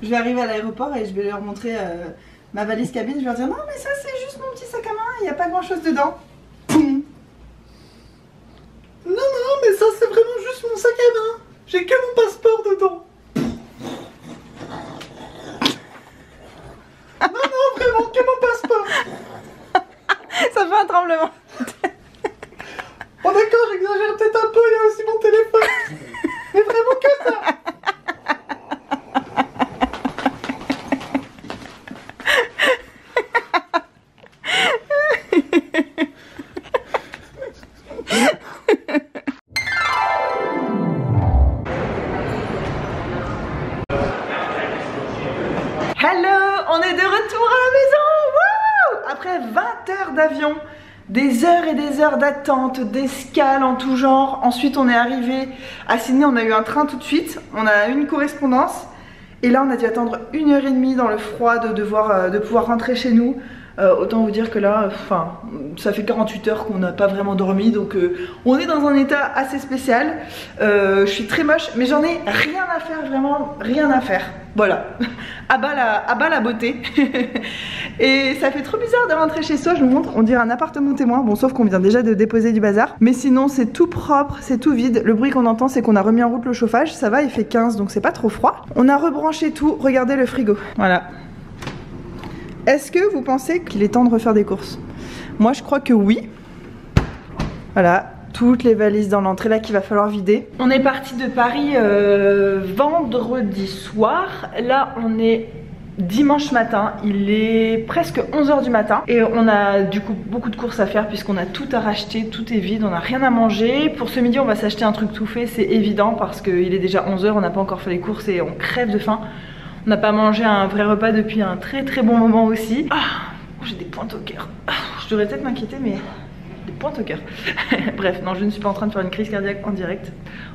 Je vais arriver à l'aéroport et je vais leur montrer ma valise cabine. Je vais leur dire non mais ça c'est juste mon petit sac à main, il n'y a pas grand chose dedans. Poum. Non, mais ça c'est vraiment juste mon sac à main. J'ai que mon passeport dedans. Non, vraiment, que mon passeport. Ça fait un tremblement. Oh d'accord, j'exagère peut-être un peu, il y a aussi mon téléphone. Mais vraiment que ça. Hello, on est de retour à la maison. Wouh! Après 20 heures d'avion, des heures et des heures d'attente, d'escale en tout genre. Ensuite on est arrivé à Sydney, on a eu un train tout de suite, on a eu une correspondance. Et là on a dû attendre 1h30 dans le froid de pouvoir rentrer chez nous. Autant vous dire que là, ça fait 48 heures qu'on n'a pas vraiment dormi, donc on est dans un état assez spécial. Je suis très moche, mais j'en ai rien à faire, vraiment rien à faire. Voilà, à bas la beauté. Et ça fait trop bizarre de rentrer chez soi, je vous montre, on dirait un appartement témoin, bon sauf qu'on vient déjà de déposer du bazar. Mais sinon c'est tout propre, c'est tout vide, le bruit qu'on entend c'est qu'on a remis en route le chauffage, ça va, il fait 15 donc c'est pas trop froid. On a rebranché tout, regardez le frigo, voilà. Est-ce que vous pensez qu'il est temps de refaire des courses? Moi je crois que oui. Voilà, toutes les valises dans l'entrée là qu'il va falloir vider. On est parti de Paris vendredi soir. Là on est dimanche matin, il est presque 11 h du matin. Et on a du coup beaucoup de courses à faire puisqu'on a tout à racheter, tout est vide, on n'a rien à manger. Pour ce midi on va s'acheter un truc tout fait, c'est évident parce qu'il est déjà 11 h, on n'a pas encore fait les courses et on crève de faim. On n'a pas mangé un vrai repas depuis un très bon moment aussi. Ah, j'ai des pointes au cœur. Ah, je devrais peut-être m'inquiéter, mais des pointes au cœur. Bref, non, je ne suis pas en train de faire une crise cardiaque en direct.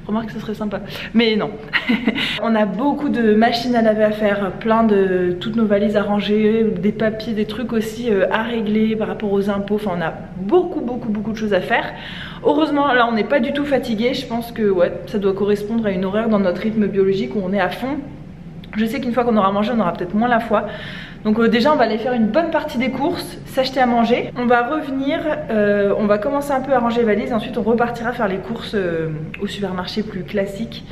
Remarque que ce serait sympa. Mais non. On a beaucoup de machines à laver à faire, plein de toutes nos valises à ranger, des papiers, des trucs aussi à régler par rapport aux impôts. Enfin, on a beaucoup de choses à faire. Heureusement, là, on n'est pas du tout fatigué. Je pense que ouais, ça doit correspondre à une horaire dans notre rythme biologique où on est à fond. Je sais qu'une fois qu'on aura mangé, on aura peut-être moins la foi. Donc déjà, on va aller faire une bonne partie des courses, s'acheter à manger. On va revenir, on va commencer un peu à ranger les valises. Ensuite, on repartira faire les courses au supermarché plus classique.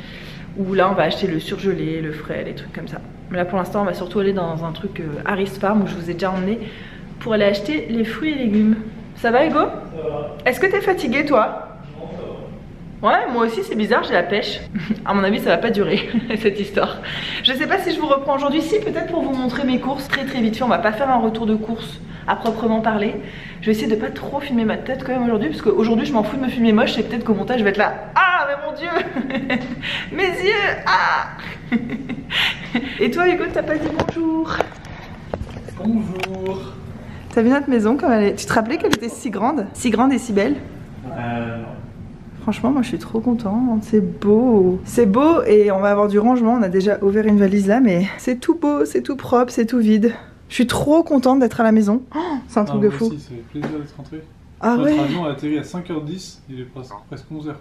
Où là, on va acheter le surgelé, le frais, les trucs comme ça. Mais là, pour l'instant, on va surtout aller dans un truc Harris Farm où je vous ai déjà emmené pour aller acheter les fruits et légumes. Ça va, Hugo? Ça va. Est-ce que t'es fatigué, toi? Ouais, moi aussi c'est bizarre, j'ai la pêche. À mon avis ça va pas durer cette histoire. Je sais pas si je vous reprends aujourd'hui, si peut-être pour vous montrer mes courses très vite fait. On va pas faire un retour de course à proprement parler. Je vais essayer de pas trop filmer ma tête quand même aujourd'hui, parce qu'aujourd'hui je m'en fous de me filmer moche et peut-être qu'au montage je vais être là. Ah mais mon dieu. Mes yeux. Ah. Et toi Hugo, t'as pas dit bonjour? Bonjour. T'as vu notre maison comme elle est? Tu te rappelais qu'elle était si grande et si belle? Non. Franchement, moi je suis trop contente, c'est beau. C'est beau et on va avoir du rangement, on a déjà ouvert une valise là, mais c'est tout beau, c'est tout propre, c'est tout vide. Je suis trop contente d'être à la maison. Oh, c'est un truc de fou. Moi aussi, ça fait plaisir d'être rentré. Ah ouais. Notre avion a atterri à 5 h 10, il est presque 11 h.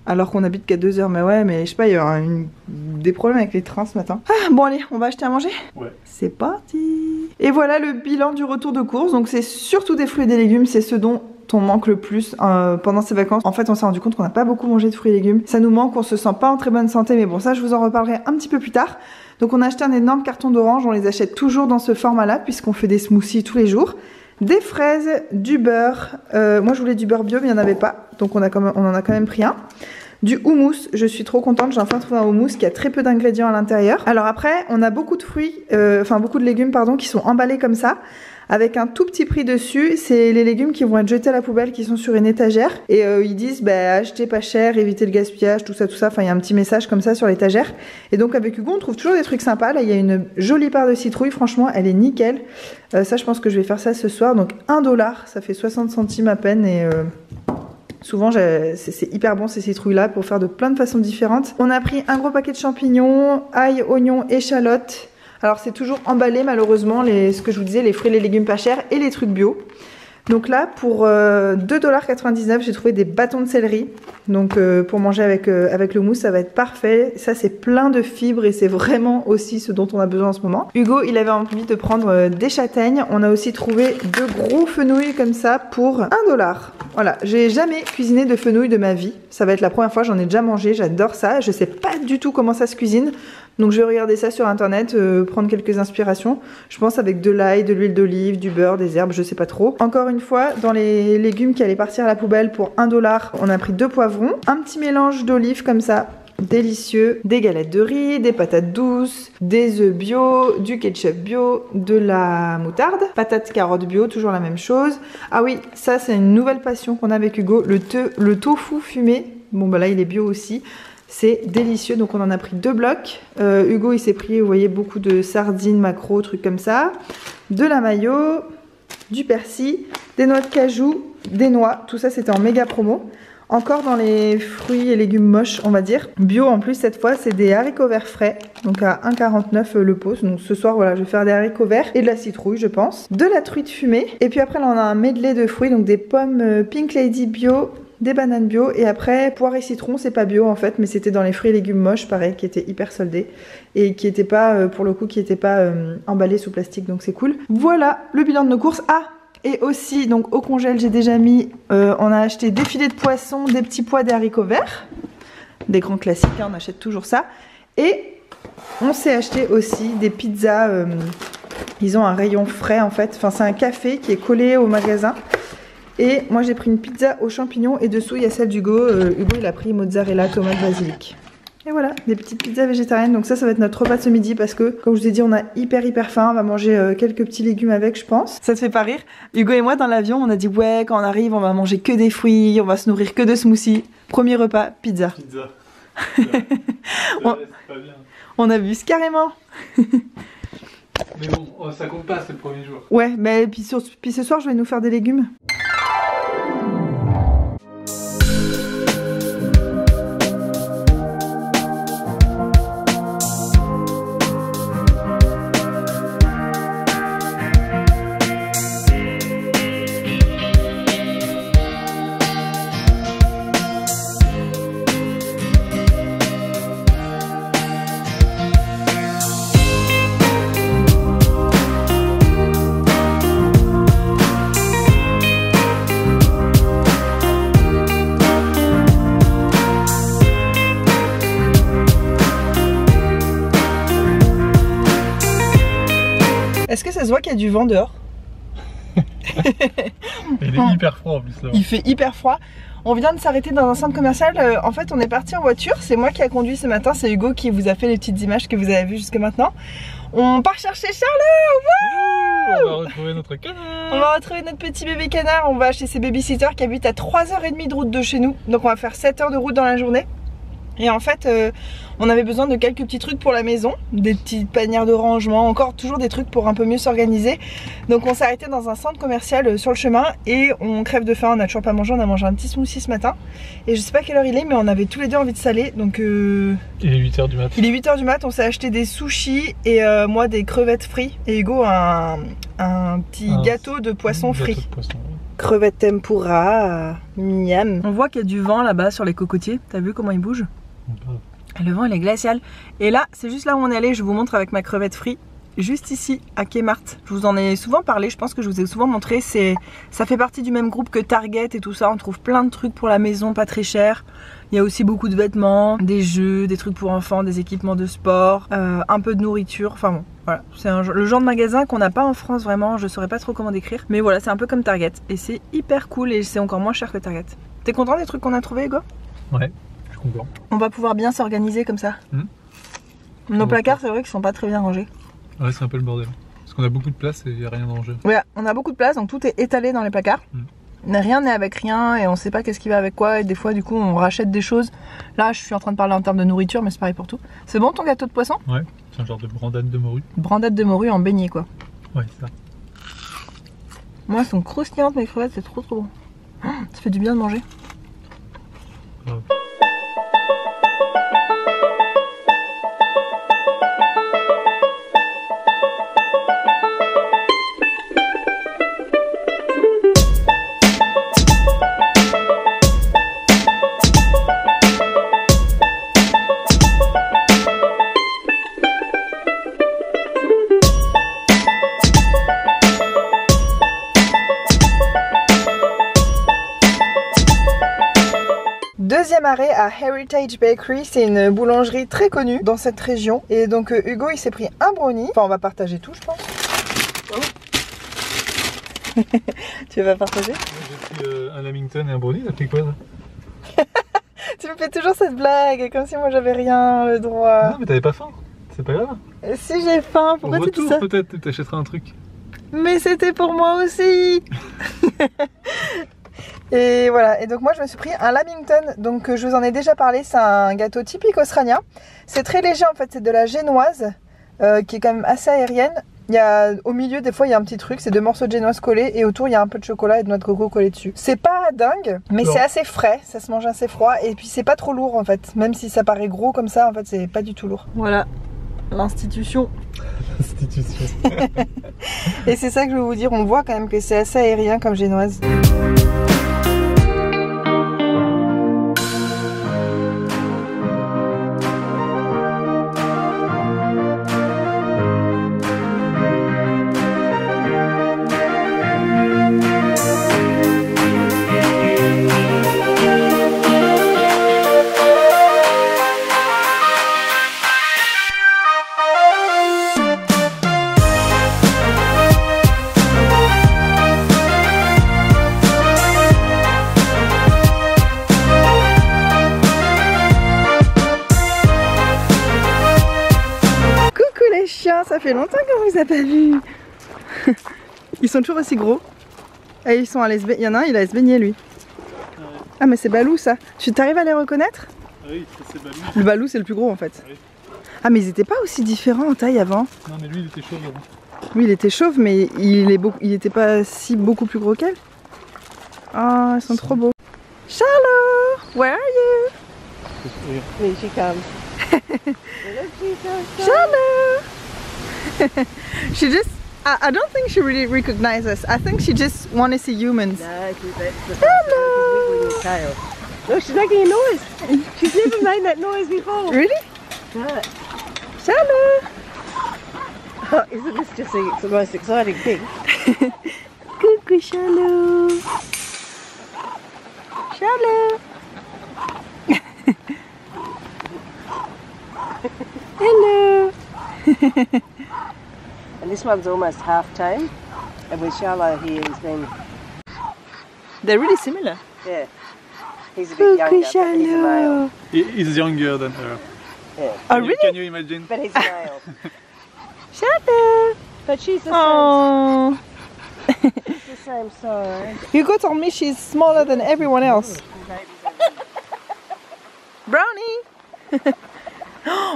Alors qu'on habite qu'à 2 h, mais ouais, mais je sais pas, il y a des problèmes avec les trains ce matin. Ah, bon allez, on va acheter à manger? Ouais. C'est parti. Et voilà le bilan du retour de course, donc c'est surtout des fruits et des légumes, c'est ce dont on manque le plus pendant ces vacances. En fait on s'est rendu compte qu'on n'a pas beaucoup mangé de fruits et légumes. Ça nous manque, on se sent pas en très bonne santé, mais bon ça je vous en reparlerai un petit peu plus tard. Donc on a acheté un énorme carton d'oranges, on les achète toujours dans ce format là puisqu'on fait des smoothies tous les jours. Des fraises, du beurre, moi je voulais du beurre bio mais il n'y en avait pas, donc on en a quand même pris un. Du houmous, je suis trop contente, j'ai enfin trouvé un houmous qui a très peu d'ingrédients à l'intérieur. Alors après, on a beaucoup de fruits, beaucoup de légumes pardon, qui sont emballés comme ça, avec un tout petit prix dessus. C'est les légumes qui vont être jetés à la poubelle, qui sont sur une étagère. Et ils disent, achetez pas cher, évitez le gaspillage, tout ça. Enfin, il y a un petit message comme ça sur l'étagère. Et donc avec Hugo, on trouve toujours des trucs sympas. Là, il y a une jolie part de citrouille, franchement, elle est nickel. Ça, je pense que je vais faire ça ce soir. Donc 1 $, ça fait 60 centimes à peine et... souvent c'est hyper bon ces citrouilles là pour faire de plein de façons différentes. On a pris un gros paquet de champignons, ail, oignons, échalotes. Alors c'est toujours emballé malheureusement, ce que je vous disais, les fruits et les légumes pas chers et les trucs bio. Donc là pour 2,99 $, j'ai trouvé des bâtons de céleri. Donc pour manger avec le mousse, ça va être parfait. Ça c'est plein de fibres et c'est vraiment aussi ce dont on a besoin en ce moment. Hugo il avait envie de prendre des châtaignes. On a aussi trouvé de gros fenouils comme ça pour 1 $. Voilà, j'ai jamais cuisiné de fenouil de ma vie. Ça va être la première fois, j'en ai déjà mangé, j'adore ça. Je sais pas du tout comment ça se cuisine. Donc je vais regarder ça sur internet, prendre quelques inspirations. Je pense avec de l'ail, de l'huile d'olive, du beurre, des herbes, je sais pas trop. Encore une fois, dans les légumes qui allaient partir à la poubelle pour 1 $, on a pris 2 poivrons, un petit mélange d'olives comme ça, délicieux, des galettes de riz, des patates douces, des œufs bio, du ketchup bio, de la moutarde, patates carottes bio, toujours la même chose. Ah oui, ça c'est une nouvelle passion qu'on a avec Hugo, le tofu fumé. Bon bah là il est bio aussi. C'est délicieux, donc on en a pris 2 blocs. Hugo il s'est pris, vous voyez, beaucoup de sardines, maquereaux, trucs comme ça. De la mayo, du persil, des noix de cajou, des noix. Tout ça c'était en méga promo. Encore dans les fruits et légumes moches, on va dire. Bio en plus cette fois, c'est des haricots verts frais. Donc à 1,49 € le pot. Donc ce soir, voilà, je vais faire des haricots verts et de la citrouille, je pense. De la truite fumée. Et puis après, là, on a un medley de fruits. Donc des pommes Pink Lady bio, des bananes bio. Et après, poire et citron, c'est pas bio en fait. Mais c'était dans les fruits et légumes moches, pareil, qui étaient hyper soldés. Et qui n'étaient pas, pour le coup, qui n'étaient pas emballés sous plastique. Donc c'est cool. Voilà le bilan de nos courses. Ah! Et aussi, donc au congèle, j'ai déjà mis, on a acheté des filets de poisson, des petits pois, des haricots verts. Des grands classiques, hein, on achète toujours ça. Et on s'est acheté aussi des pizzas, ils ont un rayon frais en fait. Enfin, c'est un café qui est collé au magasin. Et moi, j'ai pris une pizza aux champignons et dessous, il y a celle d'Hugo. Hugo, il a pris mozzarella, tomate, basilic. Et voilà, des petites pizzas végétariennes. Donc ça va être notre repas de ce midi parce que, comme je vous ai dit, on a hyper faim. On va manger quelques petits légumes avec, je pense. Ça te fait pas rire? Hugo et moi, dans l'avion, on a dit ouais, quand on arrive, on va manger que des fruits, on va se nourrir que de smoothies. Premier repas, pizza. Pizza. On abuse carrément. Mais bon, oh, ça compte pas, c'est le premier jour. Ouais, mais puis ce soir, je vais nous faire des légumes. Est-ce que ça se voit qu'il y a du vent dehors? Il est hyper froid en plus là. Il fait hyper froid. On vient de s'arrêter dans un centre commercial. En fait, on est parti en voiture. C'est moi qui a conduit ce matin. C'est Hugo qui vous a fait les petites images que vous avez vues jusque maintenant. On part chercher Charlotte. On va retrouver notre canard. On va retrouver notre petit bébé canard. On va chez ses babysitters qui habitent à 3h30 de route de chez nous. Donc on va faire 7 heures de route dans la journée. Et en fait, on avait besoin de quelques petits trucs pour la maison, des petites panières de rangement, encore toujours des trucs pour un peu mieux s'organiser. Donc on s'est arrêté dans un centre commercial sur le chemin et on crève de faim, on n'a toujours pas mangé, on a mangé un petit smoothie ce matin. Et je sais pas quelle heure il est, mais on avait tous les deux envie de saler, donc... Il est 8 h du mat. Il est 8 h du mat, on s'est acheté des sushis et moi des crevettes frites. Et Hugo un petit gâteau de poisson frit. Gâteau de poisson, oui. Crevettes tempura, miam. On voit qu'il y a du vent là-bas sur les cocotiers, t'as vu comment il bouge? Le vent il est glacial. Et là c'est juste là où on est allé, je vous montre avec ma crevette frite. Juste ici à Kmart. Je vous en ai souvent parlé, je pense que je vous ai souvent montré. Ça fait partie du même groupe que Target et tout ça. On trouve plein de trucs pour la maison, pas très cher. Il y a aussi beaucoup de vêtements, des jeux, des trucs pour enfants, des équipements de sport, un peu de nourriture. Enfin bon, voilà. C'est le genre de magasin qu'on n'a pas en France vraiment. Je saurais pas trop comment décrire. Mais voilà, c'est un peu comme Target. Et c'est hyper cool et c'est encore moins cher que Target. T'es content des trucs qu'on a trouvés, Hugo? Ouais. Content. On va pouvoir bien s'organiser comme ça. Nos placards, c'est vrai qu'ils sont pas très bien rangés. Ouais, c'est un peu le bordel. Parce qu'on a beaucoup de place et il n'y a rien de rangé. Ouais, on a beaucoup de place, donc tout est étalé dans les placards. Rien n'est avec rien et on sait pas qu'est-ce qui va avec quoi. Et des fois, du coup, on rachète des choses. Là, je suis en train de parler en termes de nourriture, mais c'est pareil pour tout. C'est bon ton gâteau de poisson? Ouais, c'est un genre de brandade de morue. Brandade de morue en beignet, quoi. Ouais, c'est ça. Moi, elles sont croustillantes, mes crevettes, c'est trop bon. Ça fait du bien de manger. démarrer à Heritage Bakery. C'est une boulangerie très connue dans cette région. Et donc Hugo il s'est pris un brownie. Enfin on va partager tout je pense. Oh. Tu veux pas partager? J'ai pris un Lamington et un brownie, t'as pris quoi ça? Tu me fais toujours cette blague, comme si moi j'avais rien le droit. Non mais t'avais pas faim, c'est pas grave. Si j'ai faim, pourquoi tu dis ça? Peut-être t'achèteras un truc. Mais c'était pour moi aussi. Et voilà, et donc moi je me suis pris un Lamington, donc je vous en ai déjà parlé, c'est un gâteau typique australien. C'est très léger en fait, c'est de la génoise, qui est quand même assez aérienne. Il y a, au milieu des fois il y a un petit truc, c'est 2 morceaux de génoise collés et autour il y a un peu de chocolat et de noix de coco collés dessus. C'est pas dingue, mais c'est assez frais, ça se mange assez froid et puis c'est pas trop lourd en fait. Même si ça paraît gros comme ça, en fait c'est pas du tout lourd. Voilà, l'institution. L'institution. Et c'est ça que je veux vous dire, on voit quand même que c'est assez aérien comme génoise. Ça fait longtemps qu'on vous a pas vu. Ils sont toujours aussi gros. Et ils sont allés se baigner. Il y en a un, il allait se baigner lui. Ah mais c'est Balou ça. Tu t'arrives à les reconnaître? Oui, c'est Balou. Le Balou c'est le plus gros en fait. Oui. Ah mais ils étaient pas aussi différents en taille avant. Non mais lui il était chauve avant. Oui il était chauve mais il était pas si beaucoup plus gros qu'elle. Oh ils sont trop beaux. Charlotte, where are you? Here she comes. Charlotte. She just, I don't think she really recognizes us. I think she just want to see humans. No, hello. Tail. Look, she's making a noise. She's never made that noise before. Really? No. Charlotte. Oh, isn't this just the most exciting thing? Coucou Charlotte. Charlotte. Hello. And this one's almost half tame. And with Charlo here, he's been... They're really similar. Yeah. He's a bit younger, but he's a male. He's younger than her. Yeah. Oh really? Can you imagine? But he's a male. Charlotte. But she's the Oh. same, she's the same size. Hugo told me she's smaller than everyone else. Brownie.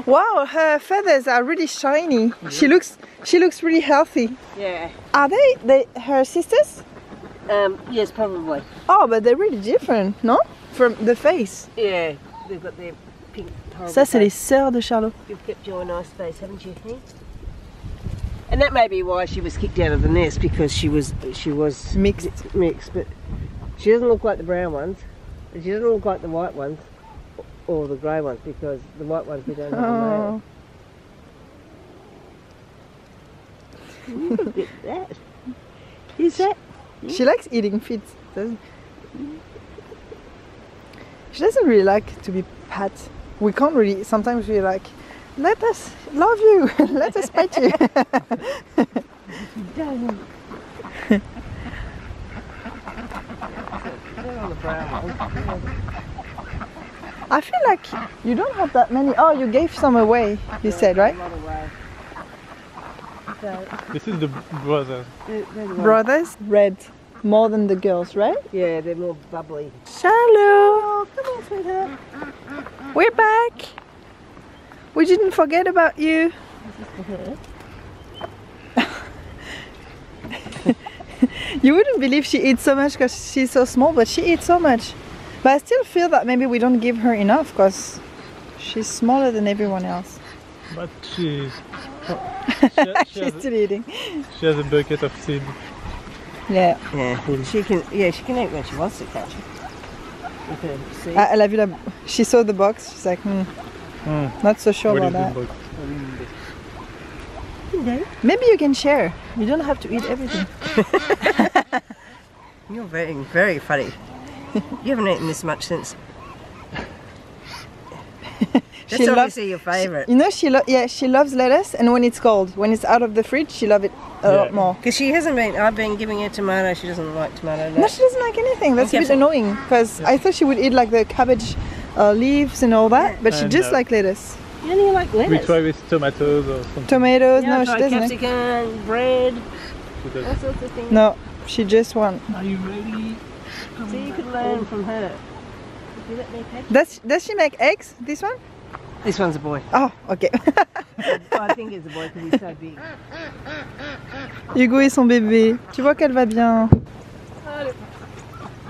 Wow, her feathers are really shiny. She looks really healthy. Yeah. Are they her sisters? Yes, probably. Oh, but they're really different, no? From the face. Yeah. They've got their pink horrible Ça, c'est les face. sœurs de Charlotte. You've kept your nice face, haven't you, Hank? And that may be why she was kicked out of the nest, because she was Mixed. But she doesn't look like the brown ones. And she doesn't look like the white ones or the grey ones, because the white ones we don't have a male. Look at that. Is that? She likes eating feet, doesn't she? Doesn't really like to be pat. We can't really, sometimes we're like, let us love you, let us pet you. I feel like you don't have that many. Oh, you gave some away, you said, right? This is the brother. Brothers, red, more than the girls, right? Yeah, they're more bubbly. Charlotte, Come on, sweetheart. we're back. We didn't forget about you. You wouldn't believe she eats so much because she's so small, but she eats so much. But I still feel that maybe we don't give her enough because she's smaller than everyone else. But she's She's still eating. She has a bucket of seed. Yeah. Yeah, she can. Yeah, she can eat when she wants to, can't she? Okay, see? Elle a vu la... She saw the box. She's like, not so sure What about is that. this box? Maybe you can share. You don't have to eat everything. You're very, very funny. You haven't eaten this much since That's obviously your favourite. You know, she loves lettuce, and when it's cold, when it's out of the fridge, she loves it a lot more. Because I've been giving her tomato, she doesn't like tomato. No, she doesn't like anything. That's a bit annoying, because I thought she would eat like the cabbage leaves and all that, but she just like lettuce. You only like lettuce? We try with tomatoes or something. Tomatoes, no, she try doesn't. capsicum, bread, all sorts of things. No, she just wants. Are you ready? So you could learn from her. Would you let me catch? Does she make eggs, this one? This one's a boy. Oh, ok. I think it's a boy because he's so big. Hugo et son bébé. Tu vois qu'elle va bien.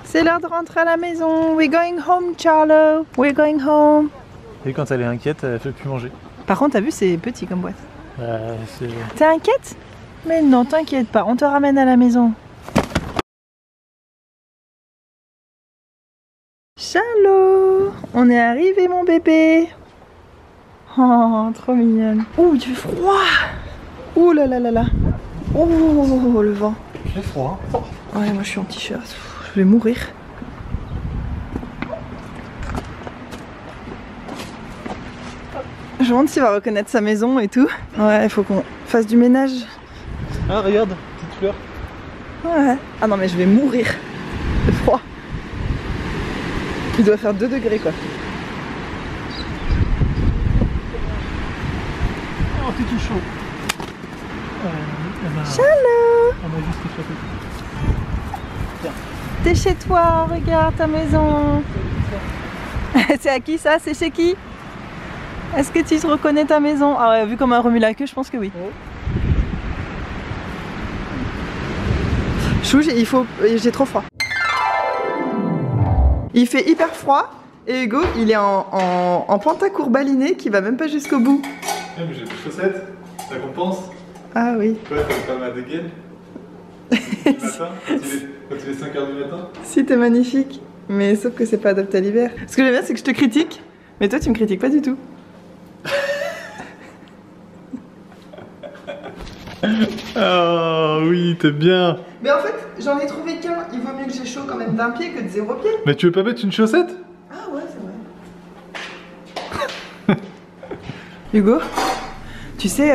C'est l'heure de rentrer à la maison. We're going home, Charlo. We're going home. Et quand elle est inquiète, elle fait plus manger. Par contre, t'as vu, c'est petit comme boîte. C'est... T'es inquiète? Mais non, t'inquiète pas, on te ramène à la maison. Charlo, on est arrivé mon bébé. Oh, trop mignonne. Ouh, il fait froid. Ouh là là là là. Oh, le vent. Il fait froid. Ouais, moi je suis en t-shirt. Je vais mourir. Je me demande s'il va reconnaître sa maison et tout. Ouais, il faut qu'on fasse du ménage. Ah, regarde, petite fleur. Ouais. Ah non, mais je vais mourir de froid. Il doit faire 2 degrés quoi. Oh, t'es tout chaud. Charlo, On a juste échappé. t'es chez toi, regarde ta maison. C'est à qui ça? C'est chez qui? Est-ce que tu reconnais ta maison? Ah ouais, vu comme un remue la queue, je pense que oui. Chou, j'ai trop froid. Il fait hyper froid et Hugo, il est en pantacourt-baliné qui va même pas jusqu'au bout. Mais j'ai des chaussettes, ça compense. Ah oui. Ouais, ça me permet à dégainer. Le matin, quand il est 5h du matin. Si, t'es magnifique. Mais sauf que c'est pas adapté à l'hiver. Ce que j'aime bien, c'est que je te critique, mais toi tu me critiques pas du tout. Oh oui, t'es bien. Mais en fait, j'en ai trouvé qu'un. Il vaut mieux que j'ai chaud quand même d'un pied que de 0 pied. Mais tu veux pas mettre une chaussette? Ah ouais, c'est vrai. Hugo, tu sais,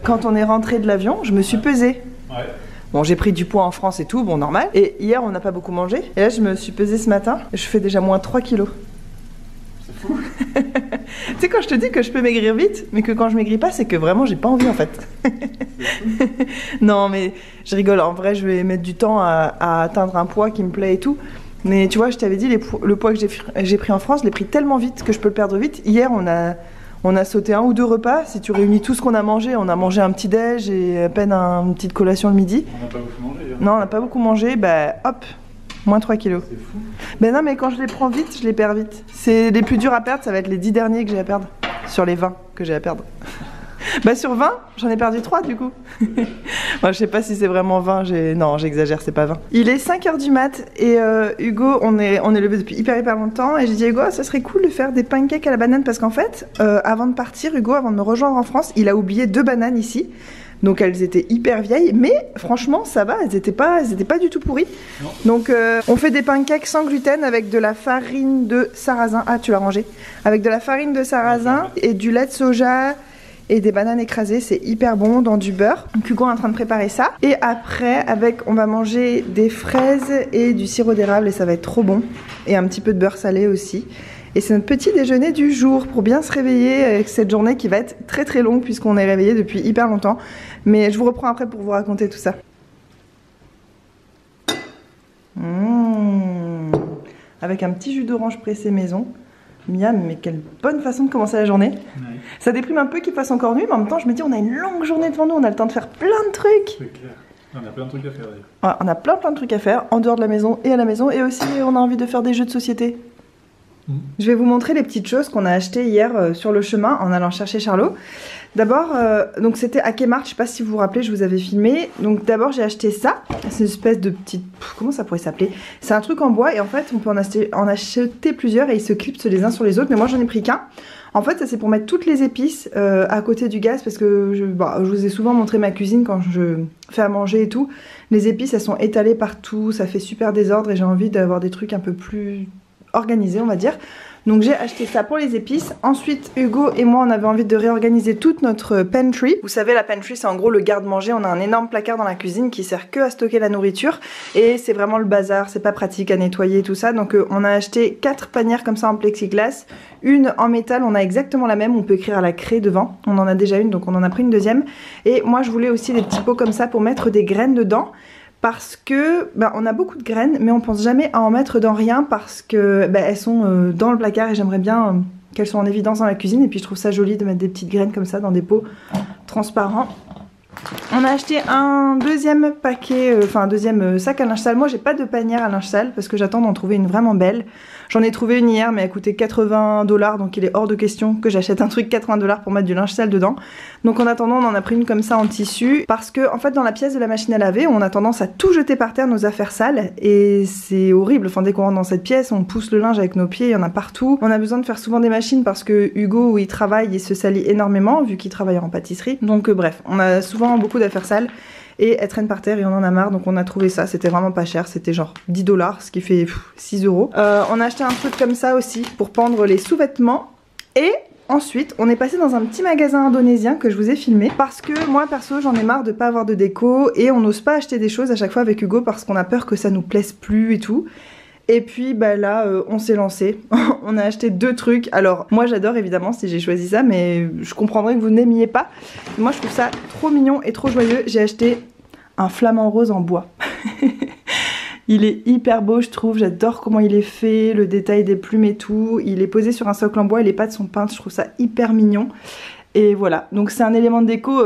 quand on est rentré de l'avion, je me suis pesée. Ouais. Bon, j'ai pris du poids en France et tout, bon, normal. Et hier, on n'a pas beaucoup mangé. Et là, je me suis pesée ce matin. Et je fais déjà moins 3 kilos. C'est fou. Tu sais, quand je te dis que je peux maigrir vite, mais que quand je maigris pas, c'est que vraiment, j'ai pas envie en fait. Non, mais je rigole. En vrai, je vais mettre du temps à atteindre un poids qui me plaît et tout. Mais tu vois, je t'avais dit, le poids que j'ai pris en France, je l'ai pris tellement vite que je peux le perdre vite. Hier, on a sauté 1 ou 2 repas. Si tu réunis tout ce qu'on a mangé, on a mangé un petit déj et à peine une petite collation le midi. On n'a pas beaucoup mangé hier. Non, on n'a pas beaucoup mangé. Bah hop, moins 3 kilos. C'est fou. Ben non, mais quand je les prends vite, je les perds vite. C'est les plus durs à perdre, ça va être les 10 derniers que j'ai à perdre. Sur les 20 que j'ai à perdre. Bah sur 20, j'en ai perdu 3 du coup. Moi, je sais pas si c'est vraiment 20, non, j'exagère, c'est pas 20. Il est 5h du mat et Hugo, on est levé depuis hyper longtemps et j'ai dit Hugo, ça serait cool de faire des pancakes à la banane parce qu'en fait, avant de partir, Hugo, avant de me rejoindre en France, il a oublié 2 bananes ici. Donc elles étaient hyper vieilles, mais franchement ça va, elles étaient pas du tout pourries. Non. Donc on fait des pancakes sans gluten avec de la farine de sarrasin. Ah, tu l'as rangé. Avec de la farine de sarrasin et du lait de soja et des bananes écrasées, c'est hyper bon dans du beurre. Donc Hugo est en train de préparer ça. Et après, on va manger des fraises et du sirop d'érable et ça va être trop bon. Et un petit peu de beurre salé aussi. Et c'est notre petit déjeuner du jour pour bien se réveiller avec cette journée qui va être très longue puisqu'on est réveillé depuis hyper longtemps. Mais je vous reprends après pour vous raconter tout ça. Avec un petit jus d'orange pressé maison. Miam, mais quelle bonne façon de commencer la journée. Ouais. Ça déprime un peu qu'il fasse encore nuit, mais en même temps je me dis on a une longue journée devant nous, on a le temps de faire plein de trucs. C'est clair. On a plein de trucs à faire d'ailleurs. Ouais, on a plein de trucs à faire en dehors de la maison et à la maison. Et aussi on a envie de faire des jeux de société. Je vais vous montrer les petites choses qu'on a achetées hier sur le chemin en allant chercher Charlot. D'abord, donc c'était à Kmart, je sais pas si vous vous rappelez, je vous avais filmé. Donc d'abord j'ai acheté ça, c'est une espèce de petite... comment ça pourrait s'appeler? C'est un truc en bois et en fait on peut en acheter plusieurs et ils se clipsent les uns sur les autres, mais moi j'en ai pris qu'un. En fait ça c'est pour mettre toutes les épices à côté du gaz parce que je vous ai souvent montré ma cuisine quand je fais à manger et tout. Les épices elles sont étalées partout, ça fait super désordre et j'ai envie d'avoir des trucs un peu plus... organisé on va dire. Donc j'ai acheté ça pour les épices. Ensuite Hugo et moi on avait envie de réorganiser toute notre pantry. Vous savez la pantry c'est en gros le garde-manger. On a un énorme placard dans la cuisine qui sert que à stocker la nourriture. Et c'est vraiment le bazar, c'est pas pratique à nettoyer tout ça. Donc on a acheté 4 panières comme ça en plexiglas. Une en métal, on a exactement la même, on peut écrire à la craie devant. On en a déjà une donc on en a pris une deuxième. Et moi je voulais aussi des petits pots comme ça pour mettre des graines dedans. Parce que on a beaucoup de graines mais on pense jamais à en mettre dans rien parce que elles sont dans le placard et j'aimerais bien qu'elles soient en évidence dans la cuisine. Et puis je trouve ça joli de mettre des petites graines comme ça dans des pots transparents. On a acheté un deuxième paquet, un deuxième sac à linge sale. Moi j'ai pas de panière à linge sale parce que j'attends d'en trouver une vraiment belle. J'en ai trouvé une hier mais elle coûtait 80 $, donc il est hors de question que j'achète un truc 80 $ pour mettre du linge sale dedans. Donc en attendant on en a pris une comme ça en tissu parce que en fait dans la pièce de la machine à laver on a tendance à tout jeter par terre, nos affaires sales, et c'est horrible. Enfin dès qu'on rentre dans cette pièce on pousse le linge avec nos pieds, il y en a partout. On a besoin de faire souvent des machines parce que Hugo où il travaille il se salit énormément vu qu'il travaille en pâtisserie. Donc bref, on a souvent beaucoup d'affaires sales et elles traînent par terre et on en a marre, donc on a trouvé ça. C'était vraiment pas cher, c'était genre 10 $, ce qui fait 6 €. On a acheté un truc comme ça aussi pour pendre les sous-vêtements. Et ensuite on est passé dans un petit magasin indonésien que je vous ai filmé parce que moi perso j'en ai marre de pas avoir de déco et on n'ose pas acheter des choses à chaque fois avec Hugo parce qu'on a peur que ça nous plaise plus et tout. Et puis là on s'est lancé. On a acheté 2 trucs. Alors moi j'adore évidemment si j'ai choisi ça, mais je comprendrais que vous n'aimiez pas. Moi je trouve ça trop mignon et trop joyeux. J'ai acheté un flamant rose en bois. Il est hyper beau je trouve, j'adore comment il est fait, le détail des plumes et tout. Il est posé sur un socle en bois et les pattes sont peintes, je trouve ça hyper mignon. Et voilà, donc c'est un élément de déco,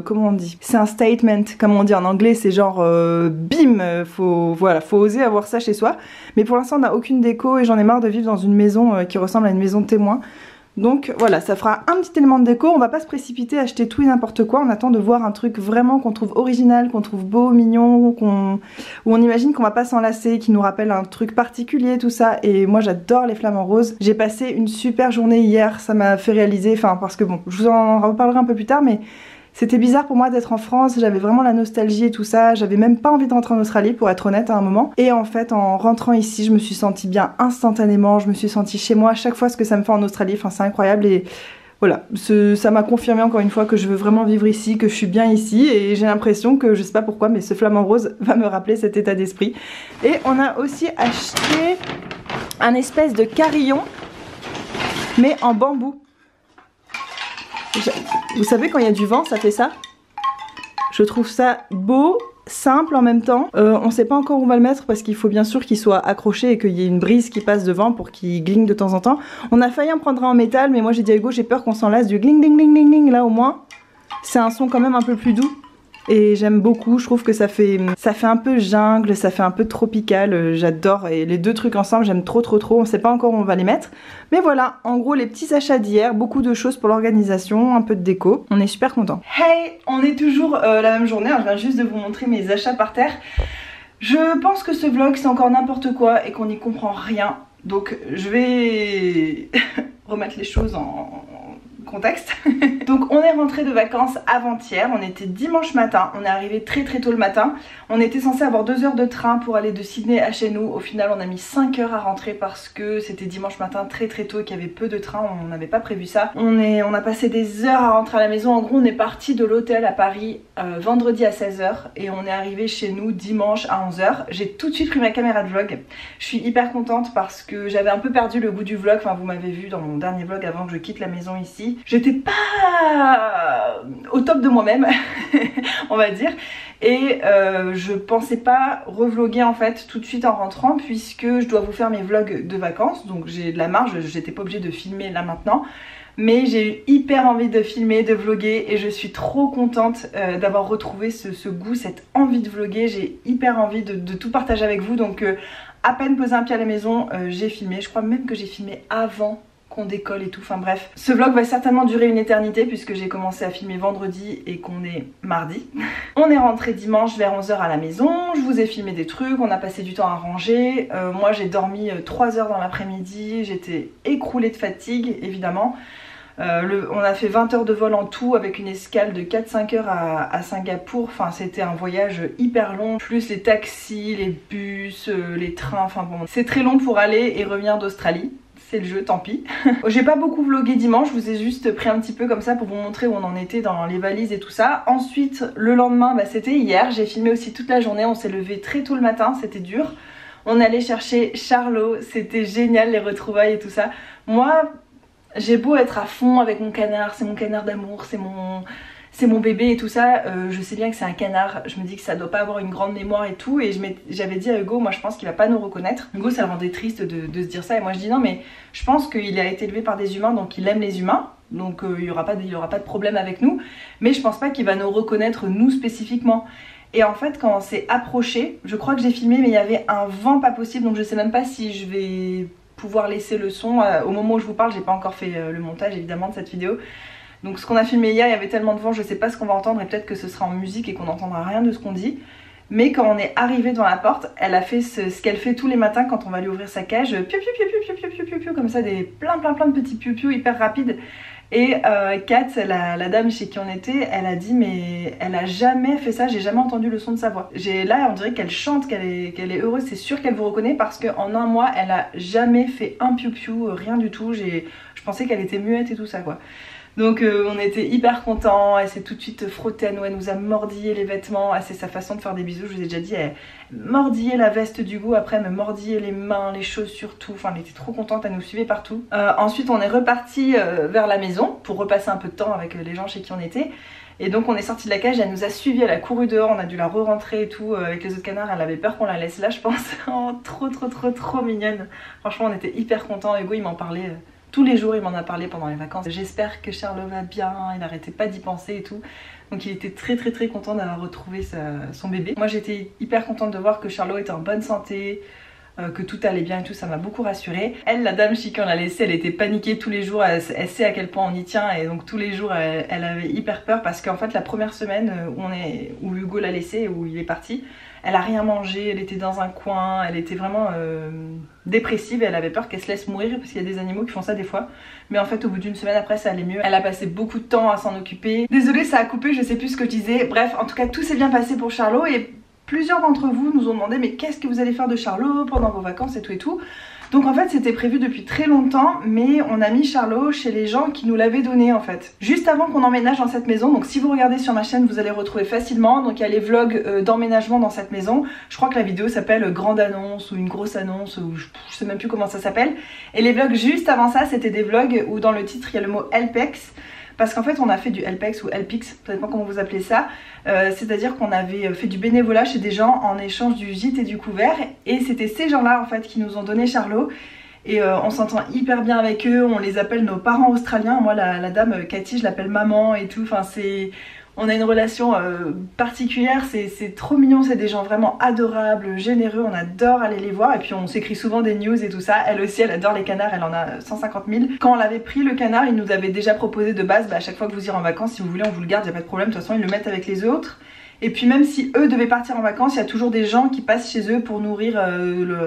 comment on dit, c'est un statement, comme on dit en anglais, c'est genre bim, faut oser avoir ça chez soi. Mais pour l'instant on n'a aucune déco et j'en ai marre de vivre dans une maison qui ressemble à une maison de témoin. Donc voilà, ça fera un petit élément de déco. On va pas se précipiter à acheter tout et n'importe quoi. On attend de voir un truc vraiment qu'on trouve original, qu'on trouve beau, mignon, où on imagine qu'on va pas s'en lasser, qui nous rappelle un truc particulier, tout ça. Et moi j'adore les flamants roses. J'ai passé une super journée hier, ça m'a fait réaliser, parce que bon, je vous en reparlerai un peu plus tard, mais c'était bizarre pour moi d'être en France, j'avais vraiment la nostalgie et tout ça, j'avais même pas envie de rentrer en Australie pour être honnête à un moment. Et en fait en rentrant ici je me suis sentie bien instantanément, je me suis sentie chez moi à chaque fois ce que ça me fait en Australie, c'est incroyable. Et voilà, ça m'a confirmé encore une fois que je veux vraiment vivre ici, que je suis bien ici, et j'ai l'impression que je sais pas pourquoi mais ce flamant rose va me rappeler cet état d'esprit. Et on a aussi acheté un espèce de carillon mais en bambou. Vous savez quand il y a du vent ça fait ça. Je trouve ça beau, simple en même temps. On sait pas encore où on va le mettre parce qu'il faut bien sûr qu'il soit accroché et qu'il y ait une brise qui passe devant pour qu'il gligne de temps en temps. On a failli en prendre un en métal mais moi j'ai dit à Hugo j'ai peur qu'on s'en lasse du gling ding ding ding ding. Là au moins c'est un son quand même un peu plus doux. Et j'aime beaucoup, je trouve que ça fait un peu jungle, ça fait un peu tropical, j'adore. Et les 2 trucs ensemble j'aime trop, on sait pas encore où on va les mettre. Mais voilà, en gros les petits achats d'hier, beaucoup de choses pour l'organisation, un peu de déco, on est super contents. Hey, on est toujours la même journée, je viens juste de vous montrer mes achats par terre. Je pense que ce vlog c'est encore n'importe quoi et qu'on n'y comprend rien. Donc je vais remettre les choses en contexte. Donc on est rentré de vacances avant-hier, on était dimanche matin, on est arrivé très tôt le matin. On était censé avoir 2 heures de train pour aller de Sydney à chez nous. Au final on a mis 5 heures à rentrer parce que c'était dimanche matin très tôt et qu'il y avait peu de trains, on n'avait pas prévu ça. On a passé des heures à rentrer à la maison. En gros on est parti de l'hôtel à Paris vendredi à 16 h et on est arrivé chez nous dimanche à 11 h. J'ai tout de suite pris ma caméra de vlog. Je suis hyper contente parce que j'avais un peu perdu le goût du vlog. Enfin vous m'avez vu dans mon dernier vlog avant que je quitte la maison ici. J'étais pas au top de moi-même on va dire. Et je pensais pas revloguer en fait tout de suite en rentrant puisque je dois vous faire mes vlogs de vacances. Donc j'ai de la marge, j'étais pas obligée de filmer là maintenant. Mais j'ai eu hyper envie de filmer, de vlogger et je suis trop contente d'avoir retrouvé ce goût, cette envie de vlogger. J'ai hyper envie de tout partager avec vous. Donc à peine posé un pied à la maison, j'ai filmé. Je crois même que j'ai filmé avant qu'on décolle et tout, enfin bref. Ce vlog va certainement durer une éternité puisque j'ai commencé à filmer vendredi et qu'on est mardi. On est rentré dimanche vers 11 h à la maison, je vous ai filmé des trucs, on a passé du temps à ranger. Moi j'ai dormi 3 heures dans l'après-midi, j'étais écroulée de fatigue évidemment. On a fait 20 heures de vol en tout avec une escale de 4-5 heures à Singapour. Enfin c'était un voyage hyper long, plus les taxis, les bus, les trains, enfin bon. C'est très long pour aller et revenir d'Australie. c'était le jeu, tant pis. J'ai pas beaucoup vlogué dimanche, je vous ai juste pris un petit peu comme ça pour vous montrer où on en était dans les valises et tout ça. Ensuite, le lendemain, bah, c'était hier, j'ai filmé aussi toute la journée, on s'est levé très tôt le matin, c'était dur. On allait chercher Charlot, c'était génial les retrouvailles et tout ça. Moi, j'ai beau être à fond avec mon canard, c'est mon canard d'amour, c'est mon bébé et tout ça, je sais bien que c'est un canard, je me dis que ça doit pas avoir une grande mémoire et tout, et j'avais dit à Hugo, moi je pense qu'il va pas nous reconnaître. Hugo, ça le rendait triste de se dire ça, et moi je dis non, mais je pense qu'il a été élevé par des humains, donc il aime les humains, donc il y aura pas de problème avec nous, mais je pense pas qu'il va nous reconnaître nous spécifiquement. Et en fait, quand on s'est approché, je crois que j'ai filmé, mais il y avait un vent pas possible, donc je sais même pas si je vais pouvoir laisser le son. Au moment où je vous parle, j'ai pas encore fait le montage évidemment de cette vidéo. Donc ce qu'on a filmé hier, il y avait tellement de vent, je sais pas ce qu'on va entendre, et peut-être que ce sera en musique et qu'on n'entendra rien de ce qu'on dit. Mais quand on est arrivé devant la porte, elle a fait ce qu'elle fait tous les matins quand on va lui ouvrir sa cage, piou piou piou piou piou piou piou piou, comme ça, plein de petits piou piou hyper rapides. Et Kat, la dame chez qui on était, elle a dit mais elle a jamais fait ça, j'ai jamais entendu le son de sa voix. Là on dirait qu'elle chante, qu'elle est heureuse, c'est sûr qu'elle vous reconnaît parce qu'en un mois elle a jamais fait un piou-piou, rien du tout. Je pensais qu'elle était muette et tout ça quoi. Donc on était hyper contents, elle s'est tout de suite frottée à nous, elle nous a mordillé les vêtements, c'est sa façon de faire des bisous, je vous ai déjà dit, elle mordillait la veste d'Hugo, après elle me mordillait les mains, les chaussures, tout, enfin elle était trop contente, elle nous suivait partout. Ensuite on est reparti vers la maison pour repasser un peu de temps avec les gens chez qui on était. Et donc on est sorti de la cage, elle nous a suivis, elle a couru dehors, on a dû la re-rentrer et tout, avec les autres canards, elle avait peur qu'on la laisse là je pense. Oh, trop mignonne, franchement on était hyper contents, Hugo il m'en parlait tous les jours, il m'en a parlé pendant les vacances. J'espère que Charlot va bien, il n'arrêtait pas d'y penser et tout. Donc il était très content d'avoir retrouvé son bébé. Moi j'étais hyper contente de voir que Charlot était en bonne santé, que tout allait bien et tout, ça m'a beaucoup rassurée. Elle, la dame chez qui on l'a laissée, elle était paniquée tous les jours, elle sait à quel point on y tient et donc tous les jours elle avait hyper peur parce qu'en fait la première semaine où Hugo l'a laissée, où il est parti, elle a rien mangé, elle était dans un coin, elle était vraiment dépressive et elle avait peur qu'elle se laisse mourir parce qu'il y a des animaux qui font ça des fois. Mais en fait au bout d'une semaine après ça allait mieux. Elle a passé beaucoup de temps à s'en occuper. Désolée ça a coupé, je sais plus ce que je disais. Bref, en tout cas tout s'est bien passé pour Charlot et plusieurs d'entre vous nous ont demandé mais qu'est-ce que vous allez faire de Charlot pendant vos vacances et tout et tout. Donc en fait c'était prévu depuis très longtemps mais on a mis Charlot chez les gens qui nous l'avaient donné en fait. Juste avant qu'on emménage dans cette maison, donc si vous regardez sur ma chaîne vous allez retrouver facilement. Donc il y a les vlogs d'emménagement dans cette maison. Je crois que la vidéo s'appelle grande annonce ou une grosse annonce ou je sais même plus comment ça s'appelle. Et les vlogs juste avant ça c'était des vlogs où dans le titre il y a le mot Helpex. Parce qu'en fait on a fait du Helpex ou Helpix, ça dépend comment vous appelez ça, c'est-à-dire qu'on avait fait du bénévolat chez des gens en échange du gîte et du couvert et c'était ces gens-là en fait qui nous ont donné Charlot et on s'entend hyper bien avec eux, on les appelle nos parents australiens, moi la dame Cathy je l'appelle maman et tout, enfin on a une relation particulière, c'est trop mignon, c'est des gens vraiment adorables, généreux, on adore aller les voir et puis on s'écrit souvent des news et tout ça. Elle aussi elle adore les canards, elle en a 150 000. Quand on l'avait pris le canard, il nous avait déjà proposé de base, à chaque fois que vous irez en vacances, si vous voulez on vous le garde, il n'y a pas de problème, de toute façon ils le mettent avec les autres. Et puis même si eux devaient partir en vacances, il y a toujours des gens qui passent chez eux pour nourrir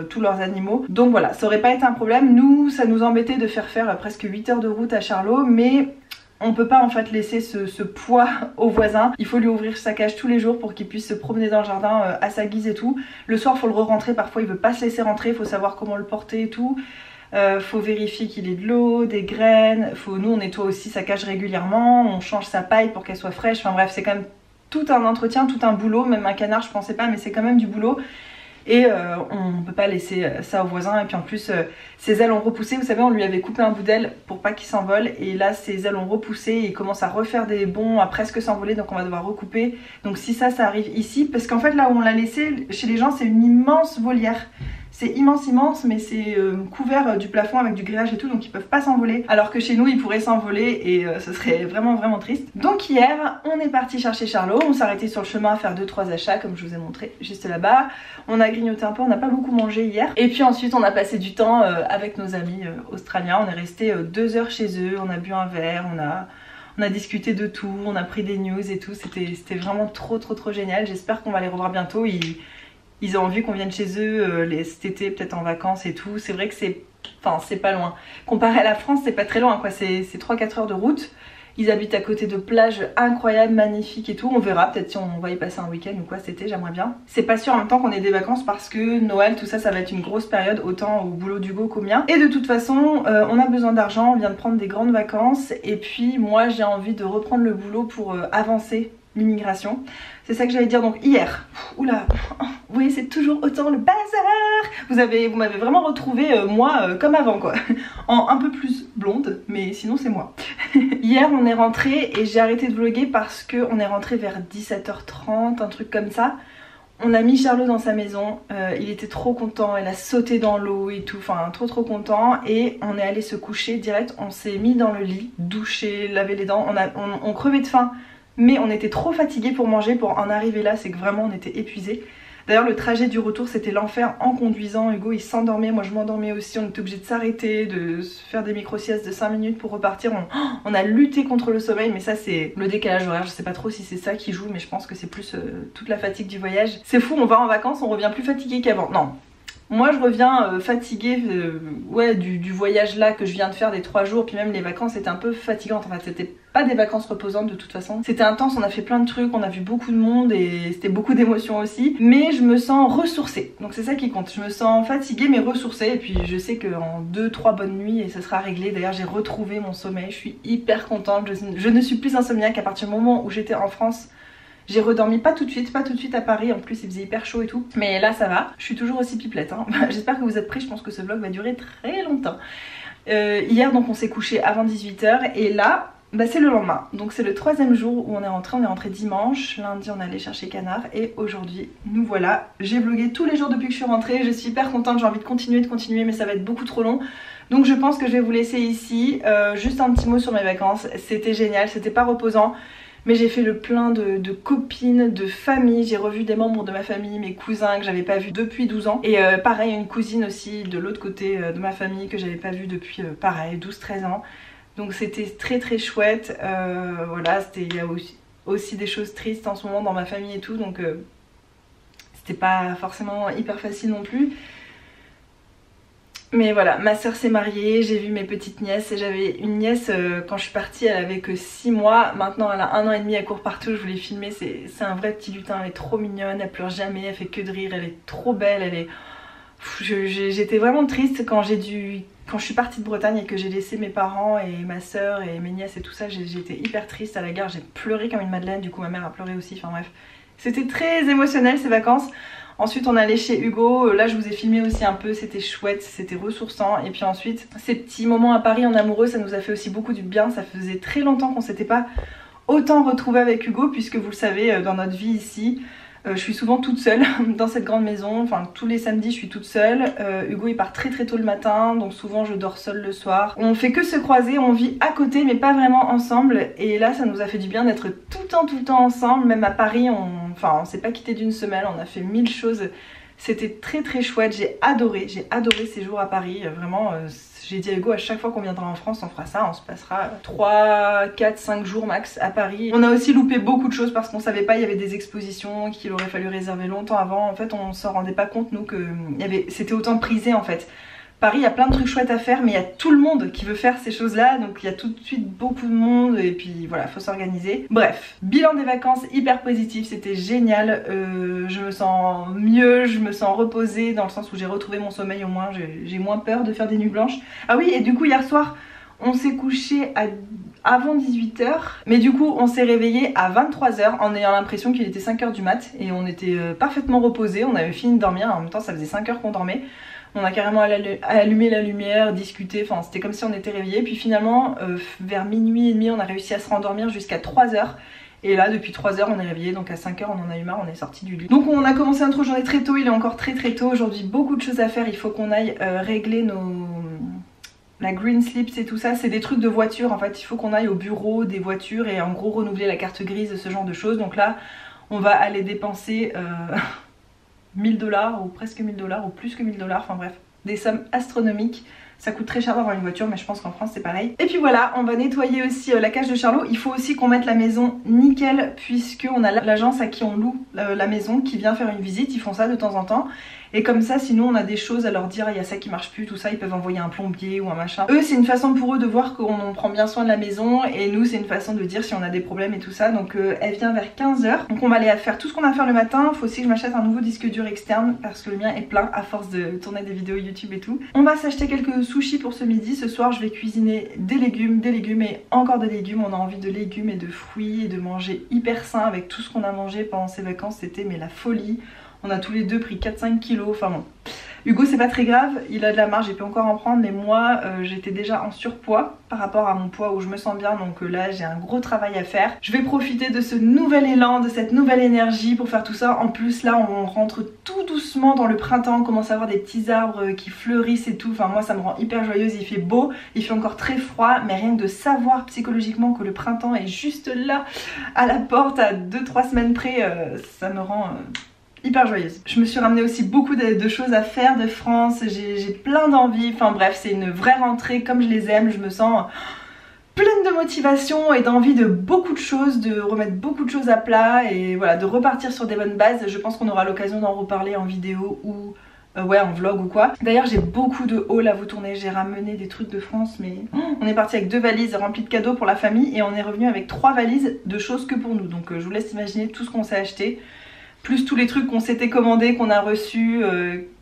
tous leurs animaux. Donc voilà, ça aurait pas été un problème. Nous, ça nous embêtait de faire presque 8 heures de route à Charlot, mais on peut pas en fait laisser ce poids au voisin. Il faut lui ouvrir sa cage tous les jours pour qu'il puisse se promener dans le jardin à sa guise et tout. Le soir il faut le re-rentrer, parfois il veut pas se laisser rentrer, il faut savoir comment le porter et tout. Faut vérifier qu'il ait de l'eau, des graines, nous on nettoie aussi sa cage régulièrement, on change sa paille pour qu'elle soit fraîche, enfin bref c'est quand même tout un entretien, tout un boulot, même un canard je pensais pas mais c'est quand même du boulot. Et on ne peut pas laisser ça aux voisins. Et puis en plus ses ailes ont repoussé, vous savez on lui avait coupé un bout d'aile pour pas qu'il s'envole. Et là ses ailes ont repoussé et il commence à refaire des bonds, à presque s'envoler. Donc on va devoir recouper. Donc si ça arrive ici, parce qu'en fait là où on l'a laissé chez les gens c'est une immense volière. C'est immense mais c'est couvert du plafond avec du grillage et tout donc ils peuvent pas s'envoler. Alors que chez nous ils pourraient s'envoler et ce serait vraiment triste. Donc hier on est parti chercher Charlot, on s'est arrêté sur le chemin à faire 2-3 achats comme je vous ai montré juste là-bas. On a grignoté un peu, on n'a pas beaucoup mangé hier. Et puis ensuite on a passé du temps avec nos amis australiens, on est resté 2 heures chez eux, on a bu un verre, on a discuté de tout, on a pris des news et tout, c'était vraiment trop génial. J'espère qu'on va les revoir bientôt. Ils ont envie qu'on vienne chez eux cet été, peut-être en vacances et tout. C'est vrai que c'est pas loin. Comparé à la France, c'est pas très loin quoi, c'est 3-4 heures de route. Ils habitent à côté de plages incroyables, magnifiques et tout. On verra, peut-être si on va y passer un week-end ou quoi cet été, j'aimerais bien. C'est pas sûr en même temps qu'on ait des vacances parce que Noël, tout ça, ça va être une grosse période, autant au boulot d'Hugo qu'au mien. Et de toute façon, on a besoin d'argent, on vient de prendre des grandes vacances. Et puis moi, j'ai envie de reprendre le boulot pour avancer l'immigration. C'est ça que j'allais dire. Donc hier, oula, vous voyez, c'est toujours autant le bazar. Vous m'avez vraiment retrouvé moi comme avant quoi, en un peu plus blonde, mais sinon c'est moi. Hier on est rentré et j'ai arrêté de vlogger parce que on est rentré vers 17h30, un truc comme ça. On a mis Charlot dans sa maison, il était trop content, il a sauté dans l'eau et tout, enfin trop content. Et on est allé se coucher direct, on s'est mis dans le lit, douché, laver les dents, on crevait de faim. Mais on était trop fatigués pour manger, pour en arriver là, c'est que vraiment on était épuisés. D'ailleurs le trajet du retour c'était l'enfer en conduisant, Hugo il s'endormait, moi je m'endormais aussi, on était obligés de s'arrêter, de faire des micro-siestes de 5 minutes pour repartir. On a lutté contre le sommeil, mais ça c'est le décalage horaire, je sais pas trop si c'est ça qui joue, mais je pense que c'est plus toute la fatigue du voyage. C'est fou, on va en vacances, on revient plus fatigué qu'avant. Non, moi je reviens fatiguée ouais, du voyage là que je viens de faire des 3 jours, puis même les vacances étaient un peu fatigantes, en fait c'était pas des vacances reposantes de toute façon. C'était intense, on a fait plein de trucs, on a vu beaucoup de monde et c'était beaucoup d'émotions aussi. Mais je me sens ressourcée, donc c'est ça qui compte. Je me sens fatiguée mais ressourcée et puis je sais qu'en 2-3 bonnes nuits et ça sera réglé. D'ailleurs j'ai retrouvé mon sommeil, je suis hyper contente. Je ne suis plus insomniaque à partir du moment où j'étais en France. J'ai redormi pas tout de suite à Paris, en plus il faisait hyper chaud et tout. Mais là ça va, je suis toujours aussi pipelette hein. J'espère que vous êtes prêts, je pense que ce vlog va durer très longtemps. Hier donc on s'est couché avant 18h et là bah, c'est le lendemain. Donc c'est le 3e jour où on est rentré dimanche. Lundi on allait chercher Canard et aujourd'hui nous voilà. J'ai vlogué tous les jours depuis que je suis rentrée, je suis hyper contente, j'ai envie de continuer mais ça va être beaucoup trop long. Donc je pense que je vais vous laisser ici. Juste un petit mot sur mes vacances, c'était génial, c'était pas reposant. Mais j'ai fait le plein de copines, de famille, j'ai revu des membres de ma famille, mes cousins que j'avais pas vus depuis 12 ans. Et pareil, une cousine aussi de l'autre côté de ma famille que j'avais pas vue depuis pareil, 12-13 ans. Donc c'était très chouette, voilà, il y a aussi des choses tristes en ce moment dans ma famille et tout, donc c'était pas forcément hyper facile non plus. Mais voilà, ma soeur s'est mariée, j'ai vu mes petites nièces et j'avais une nièce quand je suis partie, elle avait que 6 mois, maintenant elle a 1 an et demi, elle court partout, je voulais filmer, c'est un vrai petit lutin, elle est trop mignonne, elle pleure jamais, elle fait que de rire, elle est trop belle, elle est... J'étais vraiment triste quand je suis partie de Bretagne et que j'ai laissé mes parents et ma soeur et mes nièces et tout ça, j'étais hyper triste à la gare, j'ai pleuré comme une madeleine, du coup ma mère a pleuré aussi, enfin bref. C'était très émotionnel ces vacances. Ensuite on allait chez Hugo, là je vous ai filmé aussi un peu, c'était chouette, c'était ressourçant. Et puis ensuite ces petits moments à Paris en amoureux, ça nous a fait aussi beaucoup du bien. Ça faisait très longtemps qu'on s'était pas autant retrouvés avec Hugo, puisque vous le savez dans notre vie ici, je suis souvent toute seule dans cette grande maison, enfin tous les samedis je suis toute seule. Hugo il part très tôt le matin, donc souvent je dors seule le soir. On fait que se croiser, on vit à côté mais pas vraiment ensemble. Et là ça nous a fait du bien d'être tout le temps ensemble, même à Paris on s'est pas quitté d'une semelle, on a fait 1000 choses. C'était très chouette, j'ai adoré ces jours à Paris, vraiment. J'ai dit à Hugo, à chaque fois qu'on viendra en France, on fera ça, on se passera 3, 4, 5 jours max à Paris. On a aussi loupé beaucoup de choses parce qu'on savait pas, il y avait des expositions qu'il aurait fallu réserver longtemps avant. En fait, on s'en rendait pas compte, nous, que c'était autant prisé en fait. Paris, il y a plein de trucs chouettes à faire, mais il y a tout le monde qui veut faire ces choses-là, donc il y a tout de suite beaucoup de monde, et puis voilà, faut s'organiser. Bref, bilan des vacances hyper positif, c'était génial, je me sens mieux, je me sens reposée, dans le sens où j'ai retrouvé mon sommeil au moins, j'ai moins peur de faire des nuits blanches. Ah oui, et du coup hier soir, on s'est couché avant 18h, mais du coup on s'est réveillé à 23h en ayant l'impression qu'il était 5h du mat, et on était parfaitement reposés, on avait fini de dormir, en même temps ça faisait 5 heures qu'on dormait. On a carrément allumé la lumière, discuté, enfin c'était comme si on était réveillés. Puis finalement, vers minuit et demi, on a réussi à se rendormir jusqu'à 3h. Et là, depuis 3h, on est réveillé, donc à 5h, on en a eu marre, on est sorti du lit. Donc on a commencé notre journée très tôt, il est encore très tôt. Aujourd'hui, beaucoup de choses à faire, il faut qu'on aille régler la green slips et tout ça. C'est des trucs de voiture, en fait, il faut qu'on aille au bureau des voitures et en gros renouveler la carte grise, ce genre de choses. Donc là, on va aller dépenser... 1000 $, ou presque 1000 $, ou plus que 1000 $, enfin bref, des sommes astronomiques. Ça coûte très cher d'avoir une voiture, mais je pense qu'en France c'est pareil. Et puis voilà, on va nettoyer aussi la cage de Charlot. Il faut aussi qu'on mette la maison nickel, puisqu'on a l'agence à qui on loue la maison qui vient faire une visite. Ils font ça de temps en temps. Et comme ça, sinon on a des choses à leur dire, il y a ça qui marche plus, tout ça, ils peuvent envoyer un plombier ou un machin. Eux, c'est une façon pour eux de voir qu'on prend bien soin de la maison, et nous, c'est une façon de dire si on a des problèmes et tout ça. Donc elle vient vers 15 h. Donc on va aller faire tout ce qu'on a à faire le matin. Faut aussi que je m'achète un nouveau disque dur externe parce que le mien est plein à force de tourner des vidéos YouTube et tout. On va s'acheter quelques sushis pour ce midi. Ce soir, je vais cuisiner des légumes et encore des légumes. On a envie de légumes et de fruits et de manger hyper sain avec tout ce qu'on a mangé pendant ces vacances. C'était mais la folie. On a tous les deux pris 4-5 kilos. Enfin bon. Hugo, c'est pas très grave, il a de la marge, il peut encore en prendre, mais moi j'étais déjà en surpoids par rapport à mon poids où je me sens bien, donc là j'ai un gros travail à faire. Je vais profiter de ce nouvel élan, de cette nouvelle énergie pour faire tout ça. En plus là on rentre tout doucement dans le printemps, on commence à avoir des petits arbres qui fleurissent et tout. Enfin moi ça me rend hyper joyeuse, il fait beau, il fait encore très froid, mais rien que de savoir psychologiquement que le printemps est juste là à la porte à 2-3 semaines près, ça me rend... hyper joyeuse. Je me suis ramené aussi beaucoup de choses à faire de France, j'ai plein d'envie, enfin bref c'est une vraie rentrée comme je les aime, je me sens pleine de motivation et d'envie de beaucoup de choses, de remettre beaucoup de choses à plat et voilà, de repartir sur des bonnes bases. Je pense qu'on aura l'occasion d'en reparler en vidéo ou ouais en vlog ou quoi. D'ailleurs j'ai beaucoup de hauls à vous tourner, j'ai ramené des trucs de France mais on est parti avec 2 valises remplies de cadeaux pour la famille et on est revenu avec 3 valises de choses que pour nous, donc je vous laisse imaginer tout ce qu'on s'est acheté. Plus tous les trucs qu'on s'était commandés, qu'on a reçus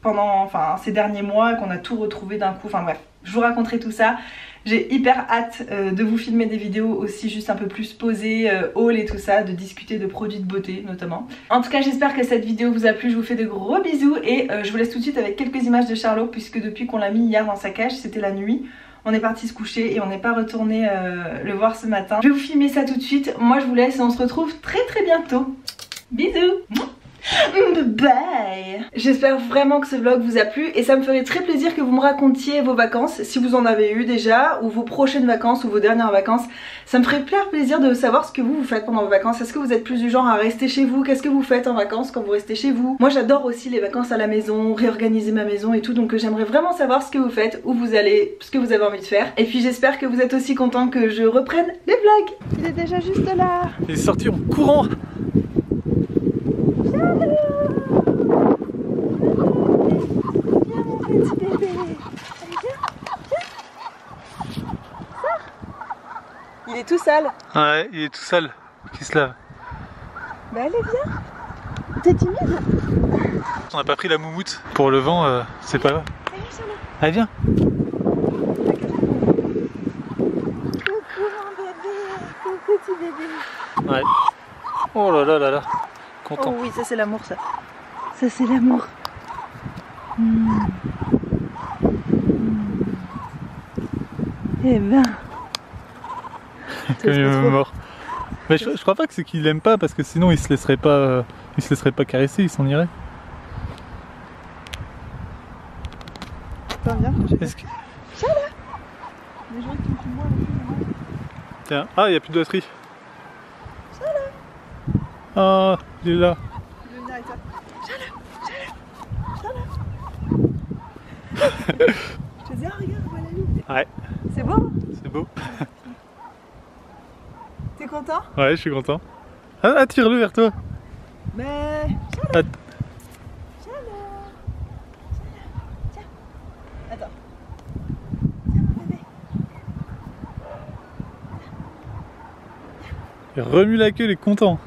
pendant ces derniers mois, qu'on a tout retrouvé d'un coup. Enfin bref, je vous raconterai tout ça. J'ai hyper hâte de vous filmer des vidéos aussi juste un peu plus posées, haul et tout ça, de discuter de produits de beauté notamment. En tout cas j'espère que cette vidéo vous a plu, je vous fais de gros bisous et je vous laisse tout de suite avec quelques images de Charlot puisque depuis qu'on l'a mis hier dans sa cage, c'était la nuit. On est parti se coucher et on n'est pas retourné le voir ce matin. Je vais vous filmer ça tout de suite, moi je vous laisse et on se retrouve très bientôt. Bisous. Bye. J'espère vraiment que ce vlog vous a plu et ça me ferait très plaisir que vous me racontiez vos vacances si vous en avez eu déjà ou vos prochaines vacances ou vos dernières vacances. Ça me ferait plaisir de savoir ce que vous faites pendant vos vacances. Est-ce que vous êtes plus du genre à rester chez vous? Qu'est-ce que vous faites en vacances quand vous restez chez vous? Moi j'adore aussi les vacances à la maison, réorganiser ma maison et tout, donc j'aimerais vraiment savoir ce que vous faites, où vous allez, ce que vous avez envie de faire. Et puis j'espère que vous êtes aussi contents que je reprenne les vlogs. Il est déjà juste là. Il est sorti en courant. Il est tout sale. Ouais, il est tout sale. Qui se lave. Bah allez viens. T'es timide? On n'a pas pris la moumoute pour le vent, c'est pas grave. Allez viens. Coucou mon bébé, mon petit bébé. Ouais. Oh là là là là. Content. Oh oui, ça c'est l'amour ça. Ça c'est l'amour. Eh ben. Comme il est mort. Mais je crois pas que c'est qu'il aime pas parce que sinon il se laisserait pas caresser, il s'en irait. Attends, viens. Est-ce que... Tiens là. Les gens qui me filment moi, Tiens, ah il n'y a plus de batterie. Ah, il est là. Je vais venir avec toi. Tiens là. Je te dis, ah regarde, voilà la lune. Ouais. C'est beau? C'est beau. T'es content? Ouais, je suis content. Ah, attire-le vers toi. Mais... Att... Tiens. Attends. Tiens mon bébé. Il remue la queue, il est content.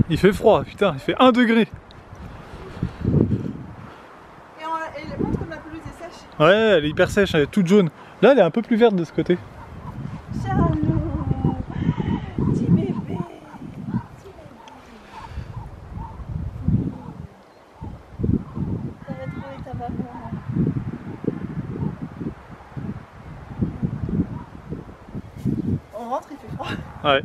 Il fait froid, putain, il fait 1 degré. Et montre comme la pelouse est sèche. Ouais, elle est hyper sèche, elle est toute jaune. Là, elle est un peu plus verte de ce côté. Charlot, petit bébé. Ça va trouver ta maman. On rentre, il fait froid. Ouais.